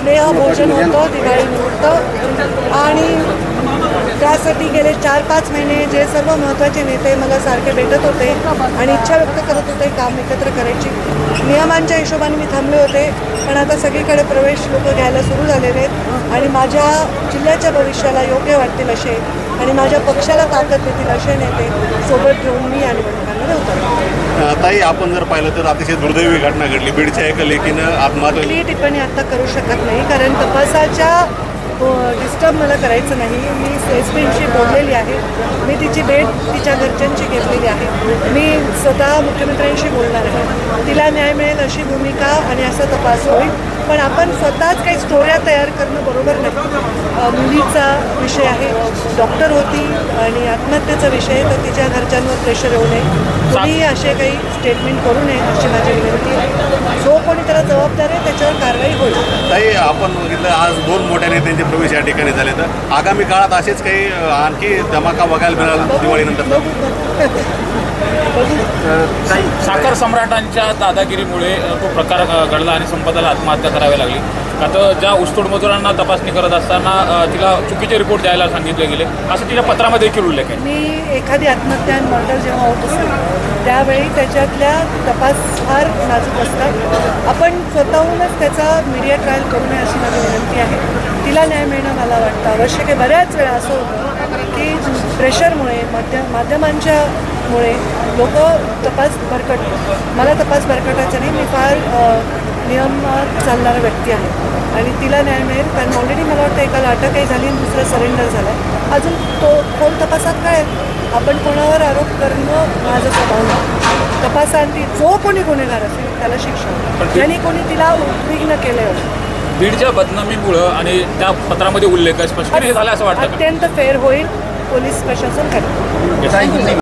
स्नेहभोजन होतं दिवाळीनिमित्त आणि त्यासाठी गेले 4-5 महिने जे सर्व महत्त्वाचे नेते मला सारखे भेटत होते आणि इच्छा व्यक्त करत होते काम एकत्र करायची. नियमांच्या हिशोबाने मी थांबले होते, पण आता सगळीकडे प्रवेश लोक घ्यायला सुरू झालेले आहेत आणि माझ्या जिल्ह्याच्या भविष्याला योग्य वाटतील असे आणि माझ्या पक्षाला ताकद देतील असे नेते सोबत घेऊन मी या निवडणुकांमध्ये उतरले. ताई, आपण जर पाहिलं तर अतिशय दुर्दैवी घटना घडली. बीडच्या एका लेकीनं आत्महत्या. कुठलीही टिप्पणी आता करू शकत नाही, कारण तपासाच्या डिस्टर्ब मला करायचं नाही. मी एसपींशी बोललेली आहे, मी तिची भेट तिच्या घरच्यांची घेतलेली आहे, मी स्वतः मुख्यमंत्र्यांशी बोलणार आहे. तिला न्याय मिळेल अशी भूमिका आणि असा तपास होईल. पण आपण स्वतःच काही स्टोऱ्या तयार करणं बरोबर नाही. मुलीचा विषय आहे, डॉक्टर होती आणि आत्महत्येचा विषय, तर तिच्या घरच्यांवर प्रेशर येऊ नये, कोणीही असे काही स्टेटमेंट करू नये अशी माझी विनंती आहे. जो कोणी त्याला जबाबदार आहे त्याच्यावर कारवाई होईल. ताई, आपण बघितलं आज 2 मोठ्या नेत्यांचे प्रवेश या ठिकाणी झाले, तर आगामी काळात असेच काही आणखी धमाका बघायला मिळाला दिवाळीनंतर? साखर सम्राटांच्या दादागिरीमुळे तो प्रकार घडला आणि संपदाला आत्महत्या करावी लागली. आता ज्या ऊसतोड मजुरांना तपासणी करत असताना तिला चुकीचे रिपोर्ट द्यायला सांगितले गेले असं तिच्या पत्रामध्ये देखील उल्लेख आहे. मी एखादी आत्महत्या मर्डर जेव्हा होत असेल त्यावेळी त्याच्यातल्या तपास फार नाजूक असतात. आपण स्वतःहूनच त्याचा मीडिया ट्रायल करू नये अशी माझी विनंती आहे. तिला न्याय मिळणं मला वाटतं आवश्यक आहे. बऱ्याच वेळा असं होतं की प्रेशरमुळे माध्यमांच्यामुळे लोक तपास भरकटतात. मला तपास भरकटायचा नाही, मी फार नियमात चालणारा व्यक्ती आहे आणि तिला न्याय मिळेल. कारण ऑलरेडी मला वाटतं एकाला अटकही झाली आणि दुसरा सरेंडर झाला आहे. अजून तो कोण तपासात कळेल. आपण कोणावर आरोप करणं माझं स्वभाव नाही. तपासांती जो कोणी गुन्हेगार असेल त्याला शिक्षा, ज्यांनी कोणी तिला उद्विग्न केले बीडच्या बदनामीमुळं आणि त्या पत्रामध्ये उल्लेख स्पष्ट झाला असं वाटतं अत्यंत फेर होईल. पोलीस प्रशासन करेल.